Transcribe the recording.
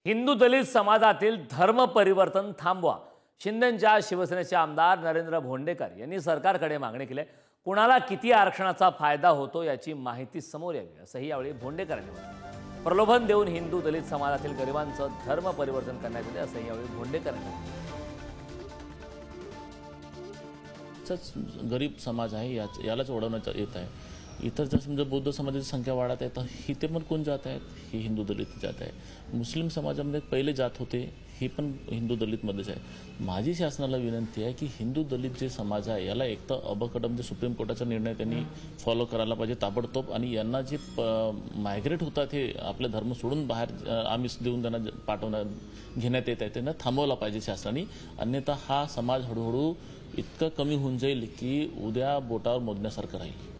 हिंदू दलित समाजातील धर्म परिवर्तन थांबवा. शिंदेंच्या शिवसेनेचे आमदार नरेंद्र भोंडेकर यांनी सरकारकडे मागणी केली. कुणाला किती आरक्षणाचा फायदा होतो याची माहिती समोर यावी असंही यावेळी भोंडेकरांनी म्हटलं. प्रलोभन देऊन हिंदू दलित समाजातील गरिबांचं धर्म परिवर्तन करण्यात येते असंही यावेळी भोंडेकरांनी म्हटलं. गरीब समाज आहे यालाच ओढवण्यात येत आहे. इतर जर समजा बौद्ध समाजाची संख्या वाढत आहे तर इथे पण कोण जात आहेत? ही हिंदू दलित जात आहे. मुस्लिम समाजामध्ये पहिले जात होते, ही पण हिंदू दलितमध्येच आहे. माझी शासनाला विनंती आहे की हिंदू दलित जे समाज आहे याला एक तर अबकडम जे सुप्रीम कोर्टाचा निर्णय त्यांनी फॉलो करायला पाहिजे ताबडतोब, आणि यांना जे मायग्रेट होतात हे आपले धर्म सोडून बाहेर आमिष देऊन त्यांना घेण्यात येत आहे त्यांना थांबवला पाहिजे शासनाने. अन्यथा हा समाज हळूहळू इतकं कमी होऊन जाईल की उद्या बोटावर मोजण्यासारखं राहील.